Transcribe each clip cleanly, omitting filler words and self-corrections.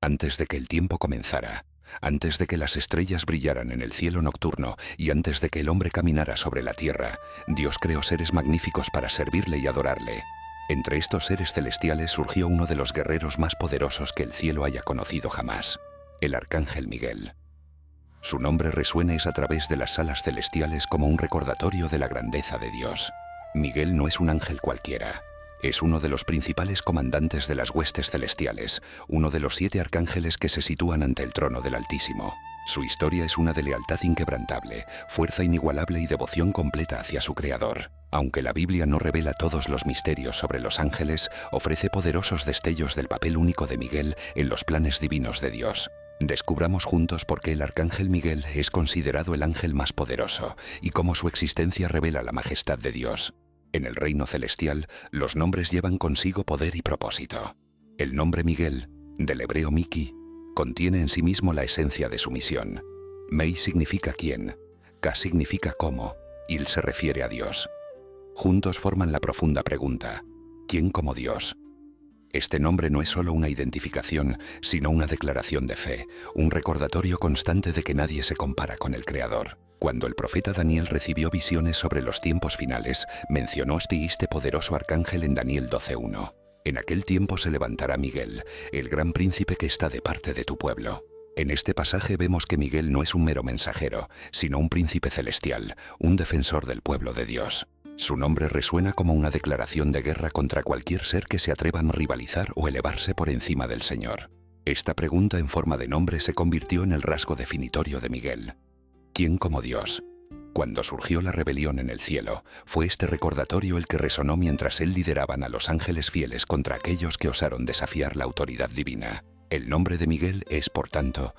Antes de que el tiempo comenzara, antes de que las estrellas brillaran en el cielo nocturno y antes de que el hombre caminara sobre la tierra, Dios creó seres magníficos para servirle y adorarle. Entre estos seres celestiales surgió uno de los guerreros más poderosos que el cielo haya conocido jamás, el Arcángel Miguel. Su nombre resuena a través de las salas celestiales como un recordatorio de la grandeza de Dios. Miguel no es un ángel cualquiera. Es uno de los principales comandantes de las huestes celestiales, uno de los 7 arcángeles que se sitúan ante el trono del Altísimo. Su historia es una de lealtad inquebrantable, fuerza inigualable y devoción completa hacia su Creador. Aunque la Biblia no revela todos los misterios sobre los ángeles, ofrece poderosos destellos del papel único de Miguel en los planes divinos de Dios. Descubramos juntos por qué el Arcángel Miguel es considerado el ángel más poderoso y cómo su existencia revela la majestad de Dios. En el reino celestial, los nombres llevan consigo poder y propósito. El nombre Miguel, del hebreo Miki, contiene en sí mismo la esencia de su misión. Mei significa quién, Ka significa cómo, Il se refiere a Dios. Juntos forman la profunda pregunta, ¿quién como Dios? Este nombre no es solo una identificación, sino una declaración de fe, un recordatorio constante de que nadie se compara con el Creador. Cuando el profeta Daniel recibió visiones sobre los tiempos finales, mencionó este poderoso arcángel en Daniel 12:1. En aquel tiempo se levantará Miguel, el gran príncipe que está de parte de tu pueblo. En este pasaje vemos que Miguel no es un mero mensajero, sino un príncipe celestial, un defensor del pueblo de Dios. Su nombre resuena como una declaración de guerra contra cualquier ser que se atreva a rivalizar o elevarse por encima del Señor. Esta pregunta en forma de nombre se convirtió en el rasgo definitorio de Miguel. ¿Quién como Dios? Cuando surgió la rebelión en el cielo, fue este recordatorio el que resonó mientras él lideraban a los ángeles fieles contra aquellos que osaron desafiar la autoridad divina. El nombre de Miguel es, por tanto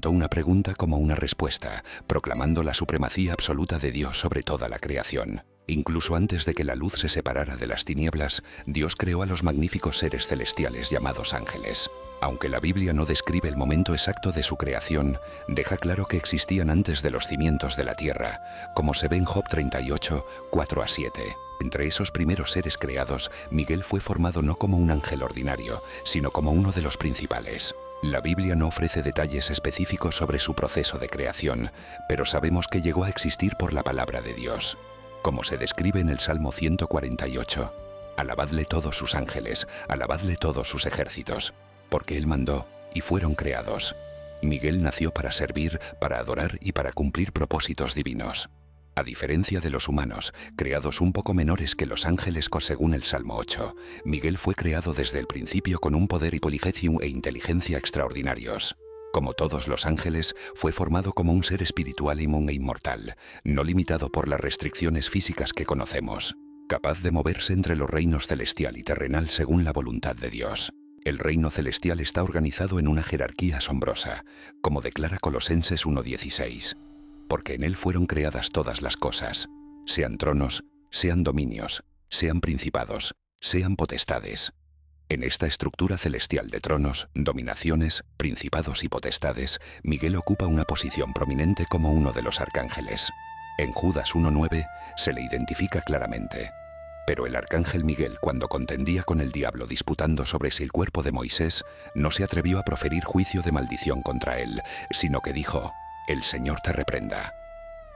una pregunta como una respuesta, proclamando la supremacía absoluta de Dios sobre toda la creación. Incluso antes de que la luz se separara de las tinieblas, Dios creó a los magníficos seres celestiales llamados ángeles. Aunque la Biblia no describe el momento exacto de su creación, deja claro que existían antes de los cimientos de la tierra, como se ve en Job 38, 4-7. Entre esos primeros seres creados, Miguel fue formado no como un ángel ordinario, sino como uno de los principales. La Biblia no ofrece detalles específicos sobre su proceso de creación, pero sabemos que llegó a existir por la palabra de Dios. Como se describe en el Salmo 148, alabadle todos sus ángeles, alabadle todos sus ejércitos, porque Él mandó y fueron creados. Miguel nació para servir, para adorar y para cumplir propósitos divinos. A diferencia de los humanos, creados un poco menores que los ángeles según el Salmo 8, Miguel fue creado desde el principio con un poder e inteligencia extraordinarios. Como todos los ángeles, fue formado como un ser espiritual inmune e inmortal, no limitado por las restricciones físicas que conocemos, capaz de moverse entre los reinos celestial y terrenal según la voluntad de Dios. El reino celestial está organizado en una jerarquía asombrosa, como declara Colosenses 1:16, porque en él fueron creadas todas las cosas, sean tronos, sean dominios, sean principados, sean potestades. En esta estructura celestial de tronos, dominaciones, principados y potestades, Miguel ocupa una posición prominente como uno de los arcángeles. En Judas 1:9 se le identifica claramente. Pero el arcángel Miguel, cuando contendía con el diablo disputando sobre si el cuerpo de Moisés, no se atrevió a proferir juicio de maldición contra él, sino que dijo, «El Señor te reprenda».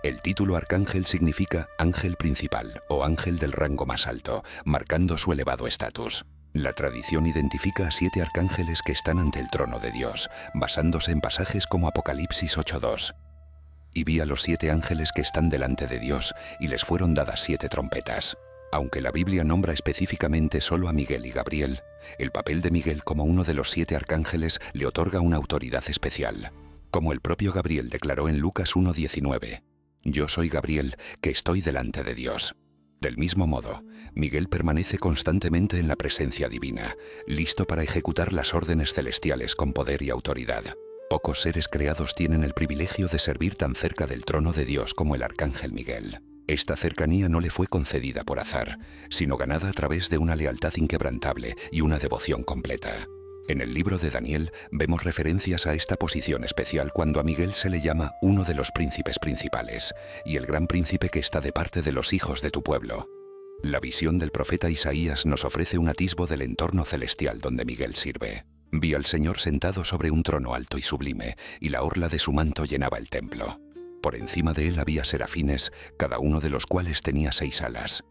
El título arcángel significa ángel principal o ángel del rango más alto, marcando su elevado estatus. La tradición identifica a 7 arcángeles que están ante el trono de Dios, basándose en pasajes como Apocalipsis 8:2. Y vi a los 7 ángeles que están delante de Dios, y les fueron dadas 7 trompetas. Aunque la Biblia nombra específicamente solo a Miguel y Gabriel, el papel de Miguel como uno de los 7 arcángeles le otorga una autoridad especial. Como el propio Gabriel declaró en Lucas 1:19, «Yo soy Gabriel, que estoy delante de Dios». Del mismo modo, Miguel permanece constantemente en la presencia divina, listo para ejecutar las órdenes celestiales con poder y autoridad. Pocos seres creados tienen el privilegio de servir tan cerca del trono de Dios como el arcángel Miguel. Esta cercanía no le fue concedida por azar, sino ganada a través de una lealtad inquebrantable y una devoción completa. En el libro de Daniel vemos referencias a esta posición especial cuando a Miguel se le llama uno de los príncipes principales y el gran príncipe que está de parte de los hijos de tu pueblo. La visión del profeta Isaías nos ofrece un atisbo del entorno celestial donde Miguel sirve. Vi al Señor sentado sobre un trono alto y sublime, y la orla de su manto llenaba el templo. Por encima de él había serafines, cada uno de los cuales tenía 6 alas.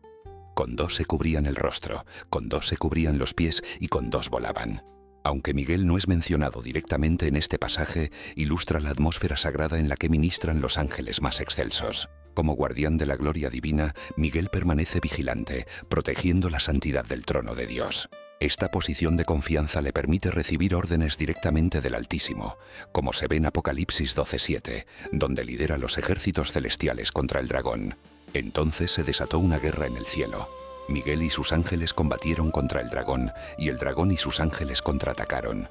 Con 2 se cubrían el rostro, con 2 se cubrían los pies y con 2 volaban. Aunque Miguel no es mencionado directamente en este pasaje, ilustra la atmósfera sagrada en la que ministran los ángeles más excelsos. Como guardián de la gloria divina, Miguel permanece vigilante, protegiendo la santidad del trono de Dios. Esta posición de confianza le permite recibir órdenes directamente del Altísimo, como se ve en Apocalipsis 12:7, donde lidera los ejércitos celestiales contra el dragón. Entonces se desató una guerra en el cielo. Miguel y sus ángeles combatieron contra el dragón, y el dragón y sus ángeles contraatacaron.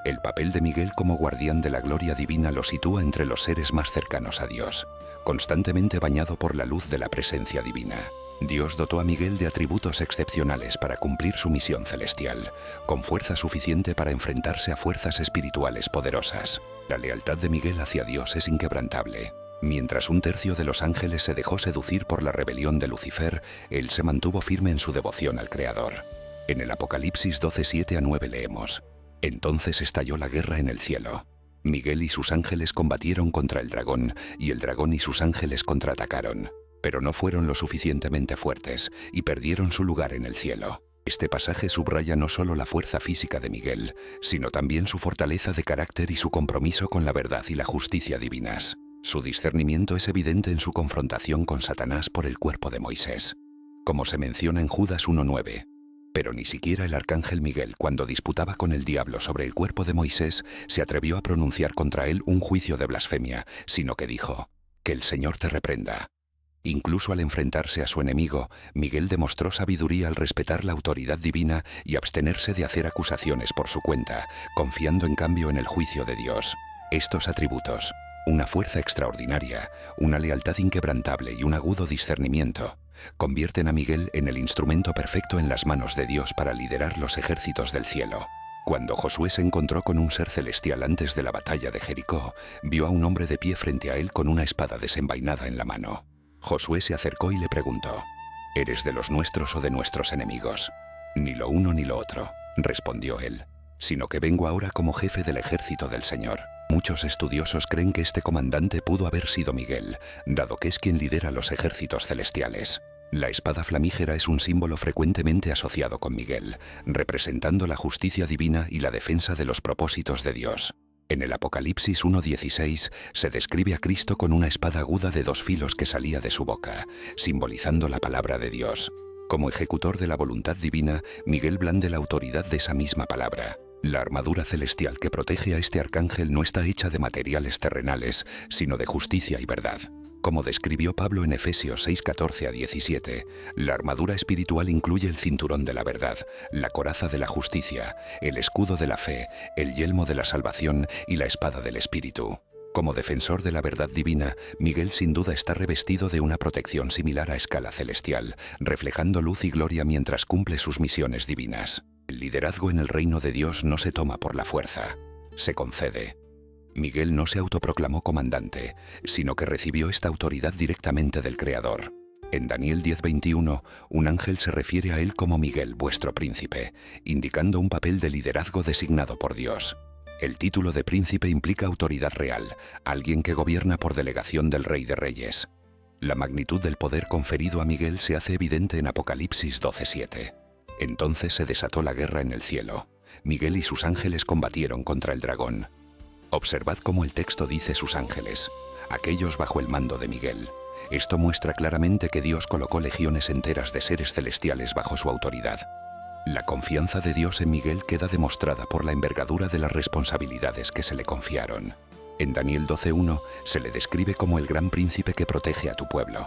El papel de Miguel como guardián de la gloria divina lo sitúa entre los seres más cercanos a Dios, constantemente bañado por la luz de la presencia divina. Dios dotó a Miguel de atributos excepcionales para cumplir su misión celestial, con fuerza suficiente para enfrentarse a fuerzas espirituales poderosas. La lealtad de Miguel hacia Dios es inquebrantable. Mientras un tercio de los ángeles se dejó seducir por la rebelión de Lucifer, él se mantuvo firme en su devoción al Creador. En el Apocalipsis 12:7-9 leemos: Entonces estalló la guerra en el cielo. Miguel y sus ángeles combatieron contra el dragón, y el dragón y sus ángeles contraatacaron. Pero no fueron lo suficientemente fuertes, y perdieron su lugar en el cielo. Este pasaje subraya no solo la fuerza física de Miguel, sino también su fortaleza de carácter y su compromiso con la verdad y la justicia divinas. Su discernimiento es evidente en su confrontación con Satanás por el cuerpo de Moisés, como se menciona en Judas 1:9. Pero ni siquiera el arcángel Miguel, cuando disputaba con el diablo sobre el cuerpo de Moisés, se atrevió a pronunciar contra él un juicio de blasfemia, sino que dijo: «Que el Señor te reprenda». Incluso al enfrentarse a su enemigo, Miguel demostró sabiduría al respetar la autoridad divina y abstenerse de hacer acusaciones por su cuenta, confiando en cambio en el juicio de Dios. Estos atributos, una fuerza extraordinaria, una lealtad inquebrantable y un agudo discernimiento, convierten a Miguel en el instrumento perfecto en las manos de Dios para liderar los ejércitos del cielo. Cuando Josué se encontró con un ser celestial antes de la batalla de Jericó, vio a un hombre de pie frente a él con una espada desenvainada en la mano. Josué se acercó y le preguntó: «¿Eres de los nuestros o de nuestros enemigos?» «Ni lo uno ni lo otro», respondió él, «sino que vengo ahora como jefe del ejército del Señor». Muchos estudiosos creen que este comandante pudo haber sido Miguel, dado que es quien lidera los ejércitos celestiales. La espada flamígera es un símbolo frecuentemente asociado con Miguel, representando la justicia divina y la defensa de los propósitos de Dios. En el Apocalipsis 1:16 se describe a Cristo con una espada aguda de 2 filos que salía de su boca, simbolizando la palabra de Dios. Como ejecutor de la voluntad divina, Miguel blande la autoridad de esa misma palabra. La armadura celestial que protege a este arcángel no está hecha de materiales terrenales, sino de justicia y verdad. Como describió Pablo en Efesios 6:14-17, la armadura espiritual incluye el cinturón de la verdad, la coraza de la justicia, el escudo de la fe, el yelmo de la salvación y la espada del Espíritu. Como defensor de la verdad divina, Miguel sin duda está revestido de una protección similar a escala celestial, reflejando luz y gloria mientras cumple sus misiones divinas. El liderazgo en el reino de Dios no se toma por la fuerza, se concede. Miguel no se autoproclamó comandante, sino que recibió esta autoridad directamente del Creador. En Daniel 10:21, un ángel se refiere a él como Miguel, vuestro príncipe, indicando un papel de liderazgo designado por Dios. El título de príncipe implica autoridad real, alguien que gobierna por delegación del Rey de Reyes. La magnitud del poder conferido a Miguel se hace evidente en Apocalipsis 12:7. Entonces se desató la guerra en el cielo. Miguel y sus ángeles combatieron contra el dragón. Observad cómo el texto dice sus ángeles, aquellos bajo el mando de Miguel. Esto muestra claramente que Dios colocó legiones enteras de seres celestiales bajo su autoridad. La confianza de Dios en Miguel queda demostrada por la envergadura de las responsabilidades que se le confiaron. En Daniel 12:1 se le describe como el gran príncipe que protege a tu pueblo.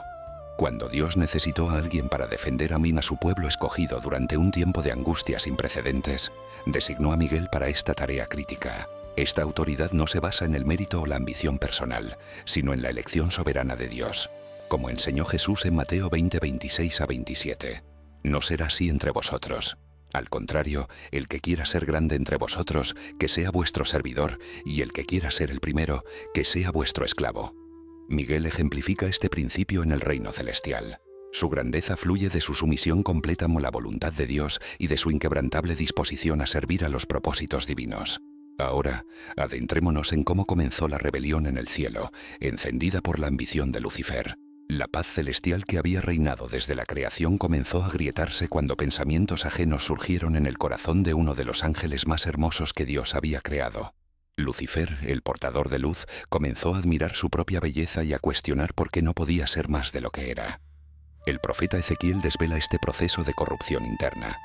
Cuando Dios necesitó a alguien para defender a su pueblo escogido durante un tiempo de angustia sin precedentes, designó a Miguel para esta tarea crítica. Esta autoridad no se basa en el mérito o la ambición personal, sino en la elección soberana de Dios, como enseñó Jesús en Mateo 20:26-27. No será así entre vosotros. Al contrario, el que quiera ser grande entre vosotros, que sea vuestro servidor, y el que quiera ser el primero, que sea vuestro esclavo. Miguel ejemplifica este principio en el reino celestial. Su grandeza fluye de su sumisión completa a la voluntad de Dios y de su inquebrantable disposición a servir a los propósitos divinos. Ahora, adentrémonos en cómo comenzó la rebelión en el cielo, encendida por la ambición de Lucifer. La paz celestial que había reinado desde la creación comenzó a agrietarse cuando pensamientos ajenos surgieron en el corazón de uno de los ángeles más hermosos que Dios había creado. Lucifer, el portador de luz, comenzó a admirar su propia belleza y a cuestionar por qué no podía ser más de lo que era. El profeta Ezequiel desvela este proceso de corrupción interna.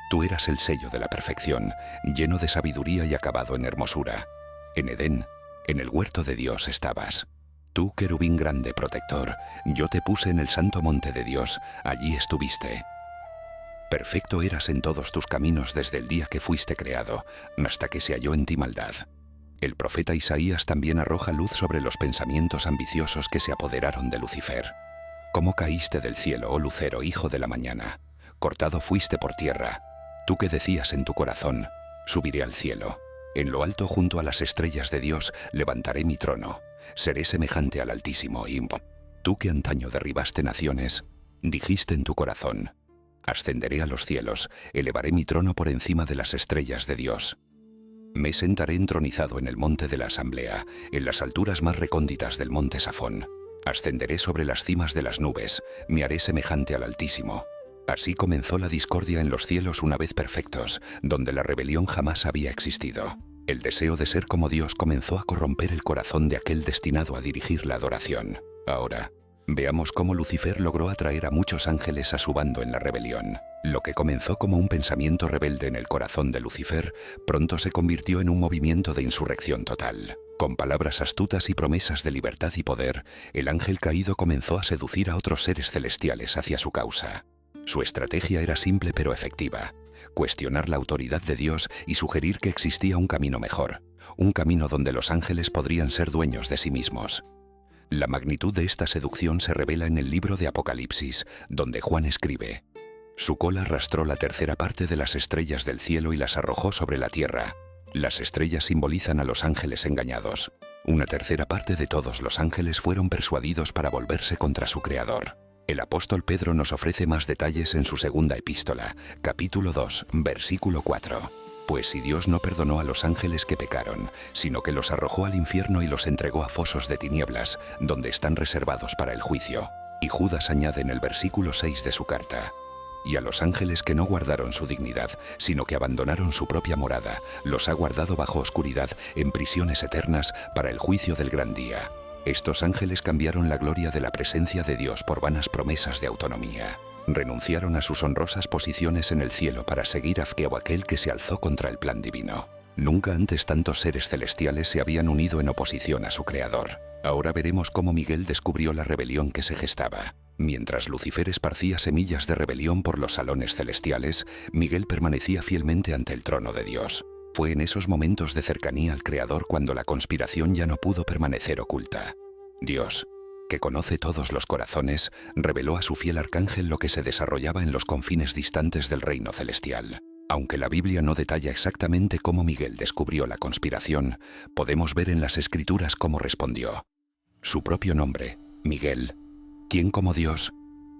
Tú eras el sello de la perfección, lleno de sabiduría y acabado en hermosura. En Edén, en el huerto de Dios estabas. Tú, querubín grande protector, yo te puse en el santo monte de Dios, allí estuviste. Perfecto eras en todos tus caminos desde el día que fuiste creado, hasta que se halló en ti maldad. El profeta Isaías también arroja luz sobre los pensamientos ambiciosos que se apoderaron de Lucifer. ¿Cómo caíste del cielo, oh lucero, hijo de la mañana? Cortado fuiste por tierra. Tú que decías en tu corazón, subiré al cielo. En lo alto junto a las estrellas de Dios levantaré mi trono. Seré semejante al Altísimo y tú que antaño derribaste naciones, dijiste en tu corazón, ascenderé a los cielos, elevaré mi trono por encima de las estrellas de Dios. Me sentaré entronizado en el monte de la asamblea, en las alturas más recónditas del monte Safón. Ascenderé sobre las cimas de las nubes, me haré semejante al Altísimo. Así comenzó la discordia en los cielos una vez perfectos, donde la rebelión jamás había existido. El deseo de ser como Dios comenzó a corromper el corazón de aquel destinado a dirigir la adoración. Ahora, veamos cómo Lucifer logró atraer a muchos ángeles a su bando en la rebelión. Lo que comenzó como un pensamiento rebelde en el corazón de Lucifer, pronto se convirtió en un movimiento de insurrección total. Con palabras astutas y promesas de libertad y poder, el ángel caído comenzó a seducir a otros seres celestiales hacia su causa. Su estrategia era simple pero efectiva: cuestionar la autoridad de Dios y sugerir que existía un camino mejor, un camino donde los ángeles podrían ser dueños de sí mismos. La magnitud de esta seducción se revela en el libro de Apocalipsis, donde Juan escribe: su cola arrastró la tercera parte de las estrellas del cielo y las arrojó sobre la tierra. Las estrellas simbolizan a los ángeles engañados. Una tercera parte de todos los ángeles fueron persuadidos para volverse contra su creador. El apóstol Pedro nos ofrece más detalles en su segunda epístola, capítulo 2, versículo 4. Pues si Dios no perdonó a los ángeles que pecaron, sino que los arrojó al infierno y los entregó a fosos de tinieblas, donde están reservados para el juicio. Y Judas añade en el versículo 6 de su carta: y a los ángeles que no guardaron su dignidad, sino que abandonaron su propia morada, los ha guardado bajo oscuridad en prisiones eternas para el juicio del gran día. Estos ángeles cambiaron la gloria de la presencia de Dios por vanas promesas de autonomía. Renunciaron a sus honrosas posiciones en el cielo para seguir a aquel que se alzó contra el plan divino. Nunca antes tantos seres celestiales se habían unido en oposición a su creador. Ahora veremos cómo Miguel descubrió la rebelión que se gestaba. Mientras Lucifer esparcía semillas de rebelión por los salones celestiales, Miguel permanecía fielmente ante el trono de Dios. Fue en esos momentos de cercanía al Creador cuando la conspiración ya no pudo permanecer oculta. Dios, que conoce todos los corazones, reveló a su fiel arcángel lo que se desarrollaba en los confines distantes del reino celestial. Aunque la Biblia no detalla exactamente cómo Miguel descubrió la conspiración, podemos ver en las Escrituras cómo respondió. Su propio nombre, Miguel, ¿quién como Dios?,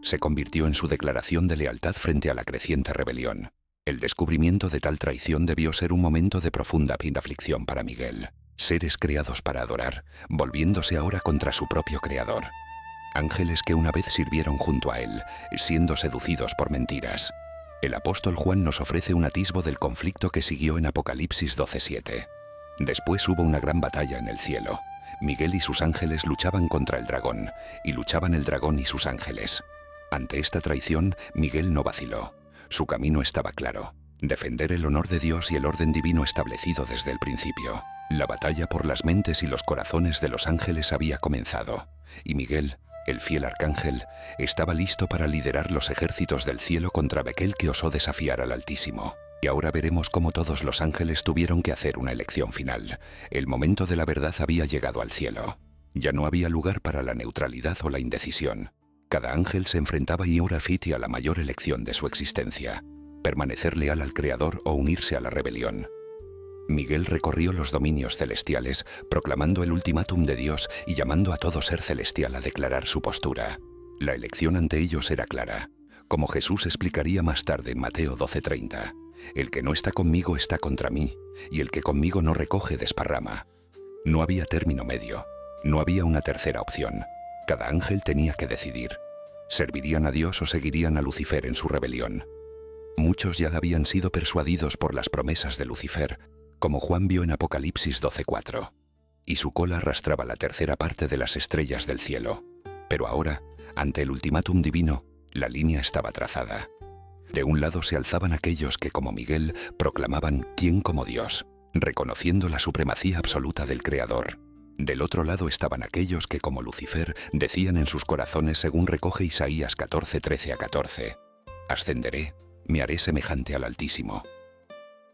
se convirtió en su declaración de lealtad frente a la creciente rebelión. El descubrimiento de tal traición debió ser un momento de profunda aflicción para Miguel. Seres creados para adorar, volviéndose ahora contra su propio creador. Ángeles que una vez sirvieron junto a él, siendo seducidos por mentiras. El apóstol Juan nos ofrece un atisbo del conflicto que siguió en Apocalipsis 12:7. Después hubo una gran batalla en el cielo. Miguel y sus ángeles luchaban contra el dragón, y luchaban el dragón y sus ángeles. Ante esta traición, Miguel no vaciló. Su camino estaba claro: defender el honor de Dios y el orden divino establecido desde el principio. La batalla por las mentes y los corazones de los ángeles había comenzado, y Miguel, el fiel arcángel, estaba listo para liderar los ejércitos del cielo contra aquel que osó desafiar al Altísimo. Y ahora veremos cómo todos los ángeles tuvieron que hacer una elección final. El momento de la verdad había llegado al cielo. Ya no había lugar para la neutralidad o la indecisión. Cada ángel se enfrentaba y ora fiti a la mayor elección de su existencia: permanecer leal al Creador o unirse a la rebelión. Miguel recorrió los dominios celestiales, proclamando el ultimátum de Dios y llamando a todo ser celestial a declarar su postura. La elección ante ellos era clara, como Jesús explicaría más tarde en Mateo 12:30. El que no está conmigo está contra mí, y el que conmigo no recoge desparrama. No había término medio, no había una tercera opción. Cada ángel tenía que decidir. ¿Servirían a Dios o seguirían a Lucifer en su rebelión? Muchos ya habían sido persuadidos por las promesas de Lucifer, como Juan vio en Apocalipsis 12:4. Y su cola arrastraba la tercera parte de las estrellas del cielo. Pero ahora, ante el ultimátum divino, la línea estaba trazada. De un lado se alzaban aquellos que, como Miguel, proclamaban «¿Quién como Dios?», reconociendo la supremacía absoluta del Creador. Del otro lado estaban aquellos que, como Lucifer, decían en sus corazones, según recoge Isaías 14:13-14, «Ascenderé, me haré semejante al Altísimo».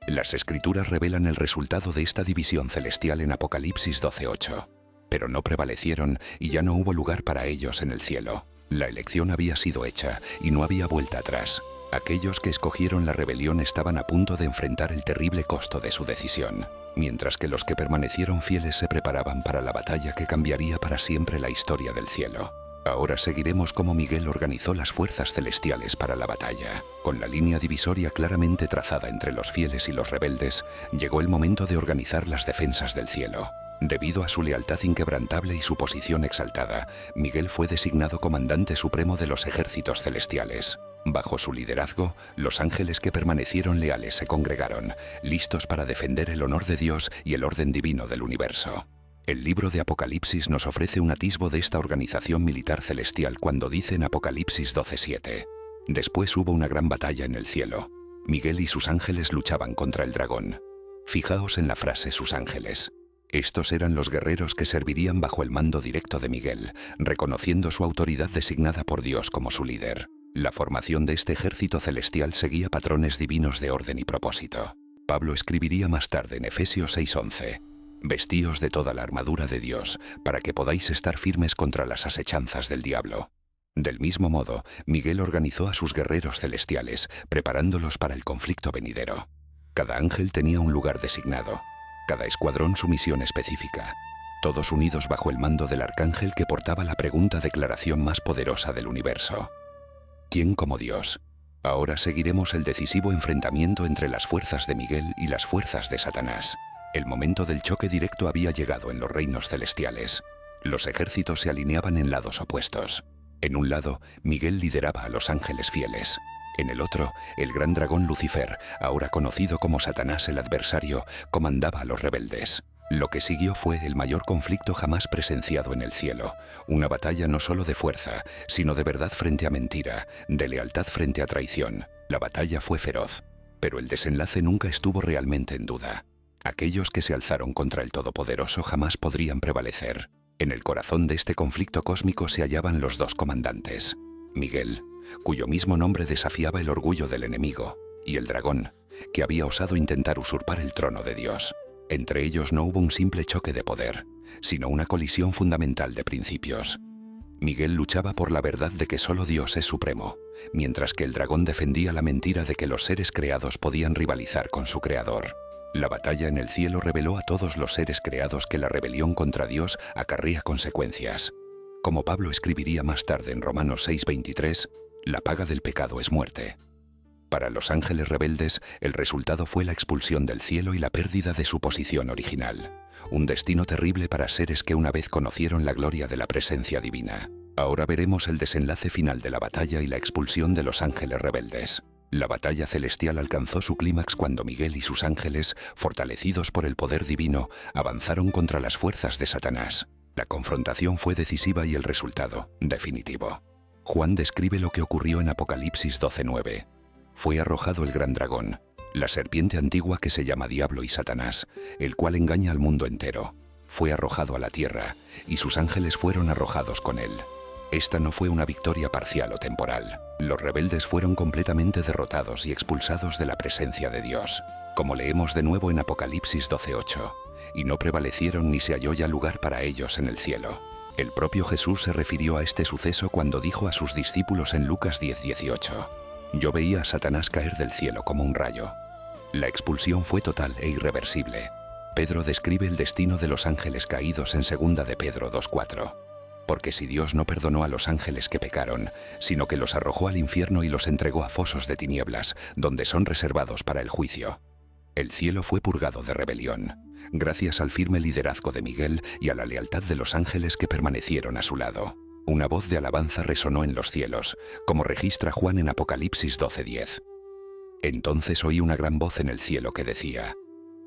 Las Escrituras revelan el resultado de esta división celestial en Apocalipsis 12:8. Pero no prevalecieron y ya no hubo lugar para ellos en el cielo. La elección había sido hecha y no había vuelta atrás. Aquellos que escogieron la rebelión estaban a punto de enfrentar el terrible costo de su decisión, mientras que los que permanecieron fieles se preparaban para la batalla que cambiaría para siempre la historia del cielo. Ahora seguiremos cómo Miguel organizó las fuerzas celestiales para la batalla. Con la línea divisoria claramente trazada entre los fieles y los rebeldes, llegó el momento de organizar las defensas del cielo. Debido a su lealtad inquebrantable y su posición exaltada, Miguel fue designado comandante supremo de los ejércitos celestiales. Bajo su liderazgo, los ángeles que permanecieron leales se congregaron, listos para defender el honor de Dios y el orden divino del universo. El libro de Apocalipsis nos ofrece un atisbo de esta organización militar celestial cuando dice en Apocalipsis 12:7: «Después hubo una gran batalla en el cielo. Miguel y sus ángeles luchaban contra el dragón». Fijaos en la frase «sus ángeles». Estos eran los guerreros que servirían bajo el mando directo de Miguel, reconociendo su autoridad designada por Dios como su líder. La formación de este ejército celestial seguía patrones divinos de orden y propósito. Pablo escribiría más tarde en Efesios 6:11: «Vestíos de toda la armadura de Dios, para que podáis estar firmes contra las asechanzas del diablo». Del mismo modo, Miguel organizó a sus guerreros celestiales, preparándolos para el conflicto venidero. Cada ángel tenía un lugar designado, cada escuadrón su misión específica, todos unidos bajo el mando del arcángel que portaba la pregunta declaración más poderosa del universo: ¿quién como Dios? Ahora seguiremos el decisivo enfrentamiento entre las fuerzas de Miguel y las fuerzas de Satanás. El momento del choque directo había llegado en los reinos celestiales. Los ejércitos se alineaban en lados opuestos. En un lado, Miguel lideraba a los ángeles fieles. En el otro, el gran dragón Lucifer, ahora conocido como Satanás el adversario, comandaba a los rebeldes. Lo que siguió fue el mayor conflicto jamás presenciado en el cielo. Una batalla no solo de fuerza, sino de verdad frente a mentira, de lealtad frente a traición. La batalla fue feroz, pero el desenlace nunca estuvo realmente en duda. Aquellos que se alzaron contra el Todopoderoso jamás podrían prevalecer. En el corazón de este conflicto cósmico se hallaban los dos comandantes: Miguel, cuyo mismo nombre desafiaba el orgullo del enemigo, y el dragón, que había osado intentar usurpar el trono de Dios. Entre ellos no hubo un simple choque de poder, sino una colisión fundamental de principios. Miguel luchaba por la verdad de que solo Dios es supremo, mientras que el dragón defendía la mentira de que los seres creados podían rivalizar con su creador. La batalla en el cielo reveló a todos los seres creados que la rebelión contra Dios acarrea consecuencias. Como Pablo escribiría más tarde en Romanos 6:23, la paga del pecado es muerte. Para los ángeles rebeldes, el resultado fue la expulsión del cielo y la pérdida de su posición original. Un destino terrible para seres que una vez conocieron la gloria de la presencia divina. Ahora veremos el desenlace final de la batalla y la expulsión de los ángeles rebeldes. La batalla celestial alcanzó su clímax cuando Miguel y sus ángeles, fortalecidos por el poder divino, avanzaron contra las fuerzas de Satanás. La confrontación fue decisiva y el resultado, definitivo. Juan describe lo que ocurrió en Apocalipsis 12:9. Fue arrojado el gran dragón, la serpiente antigua que se llama Diablo y Satanás, el cual engaña al mundo entero. Fue arrojado a la tierra, y sus ángeles fueron arrojados con él. Esta no fue una victoria parcial o temporal. Los rebeldes fueron completamente derrotados y expulsados de la presencia de Dios, como leemos de nuevo en Apocalipsis 12:8, y no prevalecieron ni se halló ya lugar para ellos en el cielo. El propio Jesús se refirió a este suceso cuando dijo a sus discípulos en Lucas 10:18: «Yo veía a Satanás caer del cielo como un rayo». La expulsión fue total e irreversible. Pedro describe el destino de los ángeles caídos en 2 de Pedro 2:4. Porque si Dios no perdonó a los ángeles que pecaron, sino que los arrojó al infierno y los entregó a fosos de tinieblas, donde son reservados para el juicio. El cielo fue purgado de rebelión, gracias al firme liderazgo de Miguel y a la lealtad de los ángeles que permanecieron a su lado. Una voz de alabanza resonó en los cielos, como registra Juan en Apocalipsis 12:10. Entonces oí una gran voz en el cielo que decía: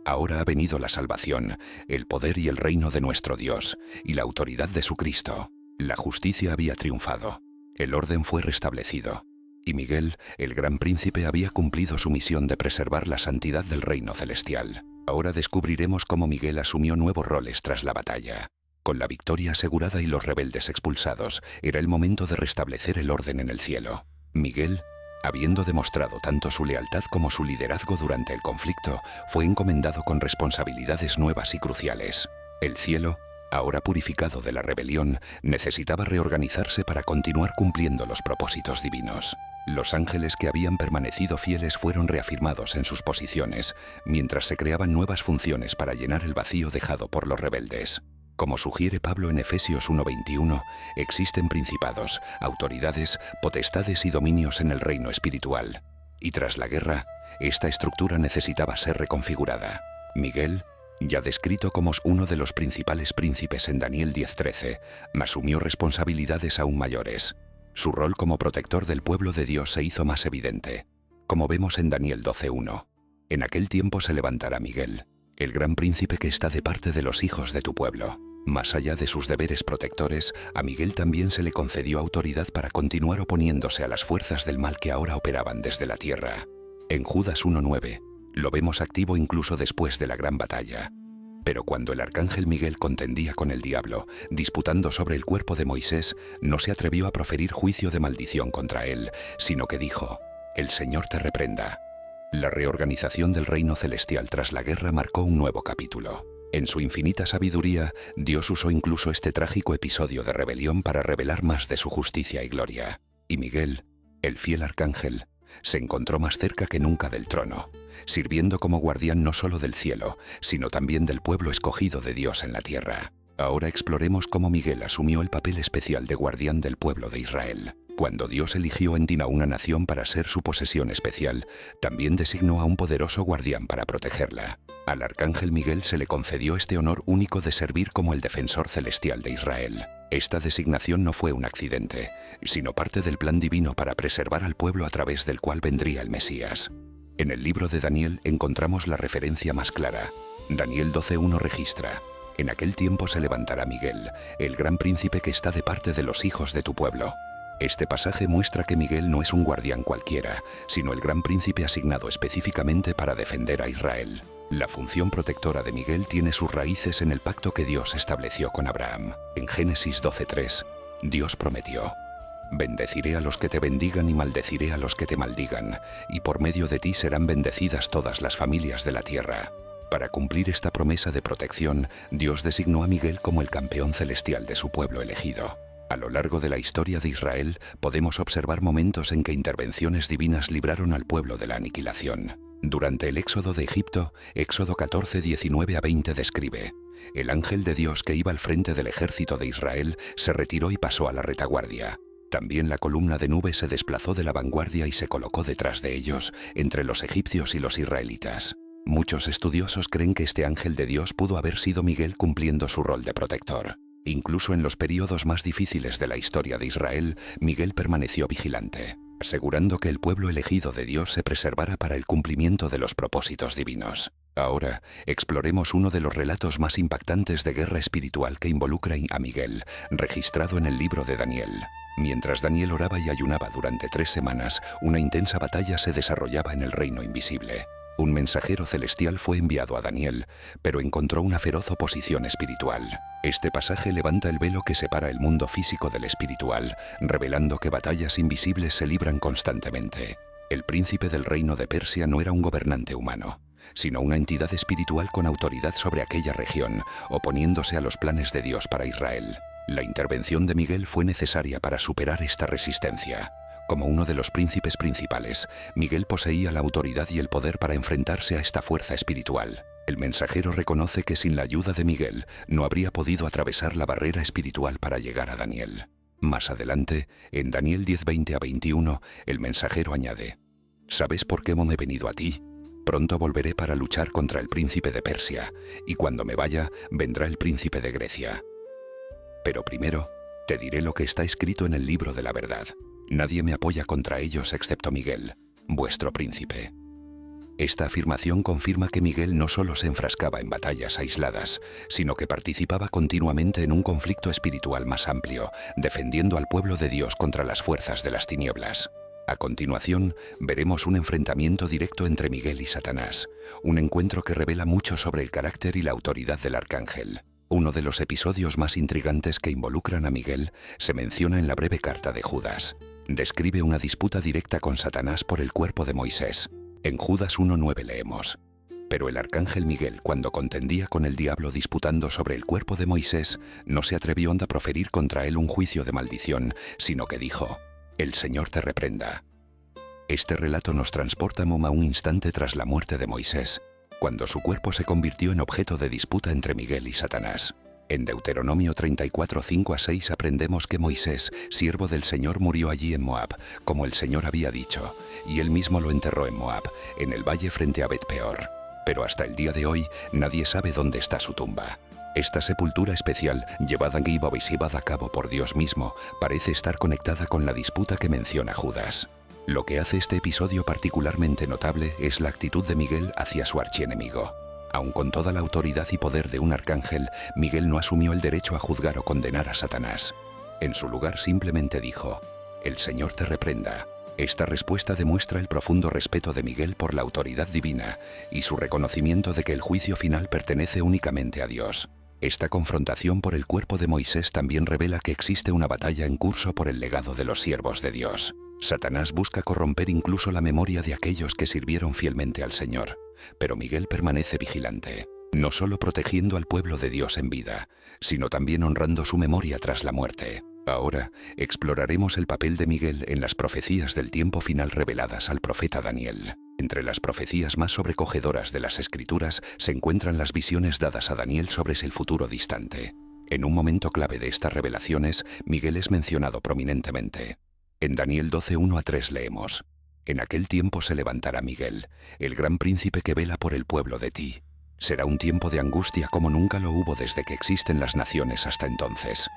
Ahora ha venido la salvación, el poder y el reino de nuestro Dios, y la autoridad de su Cristo. La justicia había triunfado, el orden fue restablecido, y Miguel, el gran príncipe, había cumplido su misión de preservar la santidad del reino celestial. Ahora descubriremos cómo Miguel asumió nuevos roles tras la batalla. Con la victoria asegurada y los rebeldes expulsados, era el momento de restablecer el orden en el cielo. Miguel, habiendo demostrado tanto su lealtad como su liderazgo durante el conflicto, fue encomendado con responsabilidades nuevas y cruciales. El cielo, ahora purificado de la rebelión, necesitaba reorganizarse para continuar cumpliendo los propósitos divinos. Los ángeles que habían permanecido fieles fueron reafirmados en sus posiciones, mientras se creaban nuevas funciones para llenar el vacío dejado por los rebeldes. Como sugiere Pablo en Efesios 1:21, existen principados, autoridades, potestades y dominios en el reino espiritual. Y tras la guerra, esta estructura necesitaba ser reconfigurada. Miguel, ya descrito como uno de los principales príncipes en Daniel 10:13, asumió responsabilidades aún mayores. Su rol como protector del pueblo de Dios se hizo más evidente, como vemos en Daniel 12:1. En aquel tiempo se levantará Miguel, el gran príncipe que está de parte de los hijos de tu pueblo. Más allá de sus deberes protectores, a Miguel también se le concedió autoridad para continuar oponiéndose a las fuerzas del mal que ahora operaban desde la tierra. En Judas 1:9, lo vemos activo incluso después de la gran batalla. Pero cuando el arcángel Miguel contendía con el diablo, disputando sobre el cuerpo de Moisés, no se atrevió a proferir juicio de maldición contra él, sino que dijo: «El Señor te reprenda». La reorganización del reino celestial tras la guerra marcó un nuevo capítulo. En su infinita sabiduría, Dios usó incluso este trágico episodio de rebelión para revelar más de su justicia y gloria. Y Miguel, el fiel arcángel, se encontró más cerca que nunca del trono, sirviendo como guardián no solo del cielo, sino también del pueblo escogido de Dios en la tierra. Ahora exploremos cómo Miguel asumió el papel especial de guardián del pueblo de Israel. Cuando Dios eligió a una nación para ser su posesión especial, también designó a un poderoso guardián para protegerla. Al arcángel Miguel se le concedió este honor único de servir como el defensor celestial de Israel. Esta designación no fue un accidente, sino parte del plan divino para preservar al pueblo a través del cual vendría el Mesías. En el libro de Daniel encontramos la referencia más clara. Daniel 12:1 registra: «En aquel tiempo se levantará Miguel, el gran príncipe que está de parte de los hijos de tu pueblo». Este pasaje muestra que Miguel no es un guardián cualquiera, sino el gran príncipe asignado específicamente para defender a Israel. La función protectora de Miguel tiene sus raíces en el pacto que Dios estableció con Abraham. En Génesis 12:3, Dios prometió: «Bendeciré a los que te bendigan y maldeciré a los que te maldigan, y por medio de ti serán bendecidas todas las familias de la tierra». Para cumplir esta promesa de protección, Dios designó a Miguel como el campeón celestial de su pueblo elegido. A lo largo de la historia de Israel, podemos observar momentos en que intervenciones divinas libraron al pueblo de la aniquilación. Durante el éxodo de Egipto, Éxodo 14:19-20 describe: «El ángel de Dios que iba al frente del ejército de Israel se retiró y pasó a la retaguardia. También la columna de nube se desplazó de la vanguardia y se colocó detrás de ellos, entre los egipcios y los israelitas». Muchos estudiosos creen que este ángel de Dios pudo haber sido Miguel cumpliendo su rol de protector. Incluso en los periodos más difíciles de la historia de Israel, Miguel permaneció vigilante, asegurando que el pueblo elegido de Dios se preservara para el cumplimiento de los propósitos divinos. Ahora, exploremos uno de los relatos más impactantes de guerra espiritual que involucra a Miguel, registrado en el libro de Daniel. Mientras Daniel oraba y ayunaba durante 3 semanas, una intensa batalla se desarrollaba en el reino invisible. Un mensajero celestial fue enviado a Daniel, pero encontró una feroz oposición espiritual. Este pasaje levanta el velo que separa el mundo físico del espiritual, revelando que batallas invisibles se libran constantemente. El príncipe del reino de Persia no era un gobernante humano, sino una entidad espiritual con autoridad sobre aquella región, oponiéndose a los planes de Dios para Israel. La intervención de Miguel fue necesaria para superar esta resistencia. Como uno de los príncipes principales, Miguel poseía la autoridad y el poder para enfrentarse a esta fuerza espiritual. El mensajero reconoce que sin la ayuda de Miguel no habría podido atravesar la barrera espiritual para llegar a Daniel. Más adelante, en Daniel 10:20-21, el mensajero añade: «¿Sabes por qué he venido a ti? Pronto volveré para luchar contra el príncipe de Persia, y cuando me vaya, vendrá el príncipe de Grecia. Pero primero, te diré lo que está escrito en el libro de la verdad. Nadie me apoya contra ellos excepto Miguel, vuestro príncipe». Esta afirmación confirma que Miguel no solo se enfrascaba en batallas aisladas, sino que participaba continuamente en un conflicto espiritual más amplio, defendiendo al pueblo de Dios contra las fuerzas de las tinieblas. A continuación, veremos un enfrentamiento directo entre Miguel y Satanás, un encuentro que revela mucho sobre el carácter y la autoridad del arcángel. Uno de los episodios más intrigantes que involucran a Miguel se menciona en la breve carta de Judas. Describe una disputa directa con Satanás por el cuerpo de Moisés. En Judas 1:9 leemos: «Pero el arcángel Miguel, cuando contendía con el diablo disputando sobre el cuerpo de Moisés, no se atrevió a proferir contra él un juicio de maldición, sino que dijo: El Señor te reprenda». Este relato nos transporta a un instante tras la muerte de Moisés, cuando su cuerpo se convirtió en objeto de disputa entre Miguel y Satanás. En Deuteronomio 34:5-6 aprendemos que Moisés, siervo del Señor, murió allí en Moab, como el Señor había dicho, y él mismo lo enterró en Moab, en el valle frente a Bet-peor. Pero hasta el día de hoy, nadie sabe dónde está su tumba. Esta sepultura especial, llevada a cabo por Dios mismo, parece estar conectada con la disputa que menciona Judas. Lo que hace este episodio particularmente notable es la actitud de Miguel hacia su archienemigo. Aun con toda la autoridad y poder de un arcángel, Miguel no asumió el derecho a juzgar o condenar a Satanás. En su lugar simplemente dijo: «El Señor te reprenda». Esta respuesta demuestra el profundo respeto de Miguel por la autoridad divina y su reconocimiento de que el juicio final pertenece únicamente a Dios. Esta confrontación por el cuerpo de Moisés también revela que existe una batalla en curso por el legado de los siervos de Dios. Satanás busca corromper incluso la memoria de aquellos que sirvieron fielmente al Señor, pero Miguel permanece vigilante, no solo protegiendo al pueblo de Dios en vida, sino también honrando su memoria tras la muerte. Ahora exploraremos el papel de Miguel en las profecías del tiempo final reveladas al profeta Daniel. Entre las profecías más sobrecogedoras de las Escrituras se encuentran las visiones dadas a Daniel sobre el futuro distante. En un momento clave de estas revelaciones, Miguel es mencionado prominentemente. En Daniel 12:1-3 leemos: «En aquel tiempo se levantará Miguel, el gran príncipe que vela por el pueblo de ti. Será un tiempo de angustia como nunca lo hubo desde que existen las naciones hasta entonces.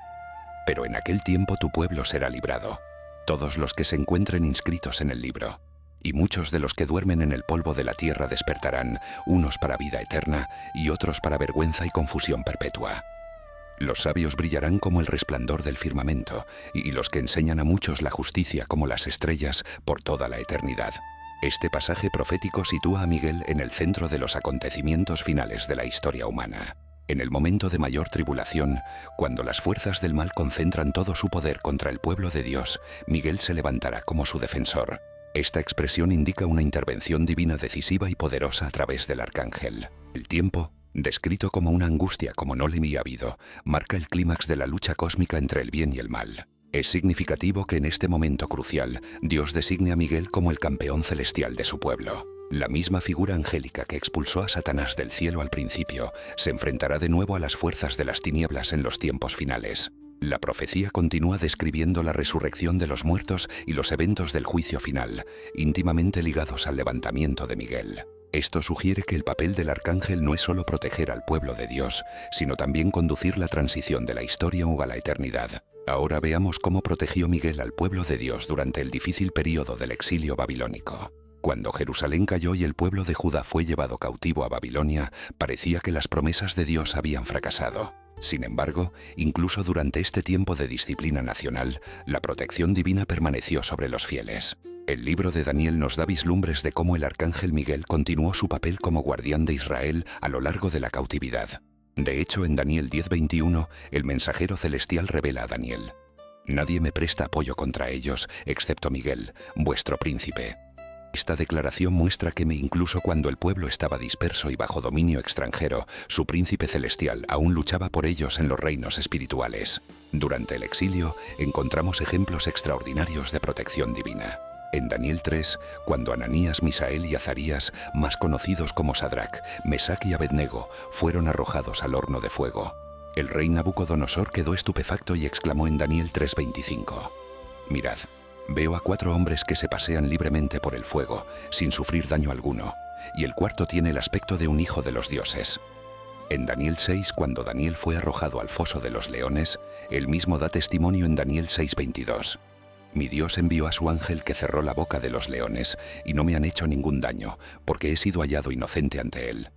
Pero en aquel tiempo tu pueblo será librado, todos los que se encuentren inscritos en el libro. Y muchos de los que duermen en el polvo de la tierra despertarán, unos para vida eterna y otros para vergüenza y confusión perpetua. Los sabios brillarán como el resplandor del firmamento, y los que enseñan a muchos la justicia como las estrellas por toda la eternidad». Este pasaje profético sitúa a Miguel en el centro de los acontecimientos finales de la historia humana. En el momento de mayor tribulación, cuando las fuerzas del mal concentran todo su poder contra el pueblo de Dios, Miguel se levantará como su defensor. Esta expresión indica una intervención divina decisiva y poderosa a través del arcángel. El tiempo, descrito como una angustia como no le había habido, marca el clímax de la lucha cósmica entre el bien y el mal. Es significativo que en este momento crucial, Dios designe a Miguel como el campeón celestial de su pueblo. La misma figura angélica que expulsó a Satanás del cielo al principio, se enfrentará de nuevo a las fuerzas de las tinieblas en los tiempos finales. La profecía continúa describiendo la resurrección de los muertos y los eventos del juicio final, íntimamente ligados al levantamiento de Miguel. Esto sugiere que el papel del arcángel no es solo proteger al pueblo de Dios, sino también conducir la transición de la historia a la eternidad. Ahora veamos cómo protegió Miguel al pueblo de Dios durante el difícil período del exilio babilónico. Cuando Jerusalén cayó y el pueblo de Judá fue llevado cautivo a Babilonia, parecía que las promesas de Dios habían fracasado. Sin embargo, incluso durante este tiempo de disciplina nacional, la protección divina permaneció sobre los fieles. El libro de Daniel nos da vislumbres de cómo el arcángel Miguel continuó su papel como guardián de Israel a lo largo de la cautividad. De hecho, en Daniel 10:21, el mensajero celestial revela a Daniel: «Nadie me presta apoyo contra ellos, excepto Miguel, vuestro príncipe». Esta declaración muestra que incluso cuando el pueblo estaba disperso y bajo dominio extranjero, su príncipe celestial aún luchaba por ellos en los reinos espirituales. Durante el exilio, encontramos ejemplos extraordinarios de protección divina. En Daniel 3, cuando Ananías, Misael y Azarías, más conocidos como Sadrac, Mesac y Abednego, fueron arrojados al horno de fuego. El rey Nabucodonosor quedó estupefacto y exclamó en Daniel 3:25: «Mirad, veo a 4 hombres que se pasean libremente por el fuego, sin sufrir daño alguno, y el cuarto tiene el aspecto de un hijo de los dioses». En Daniel 6, cuando Daniel fue arrojado al foso de los leones, él mismo da testimonio en Daniel 6:22: «Mi Dios envió a su ángel que cerró la boca de los leones, y no me han hecho ningún daño, porque he sido hallado inocente ante él».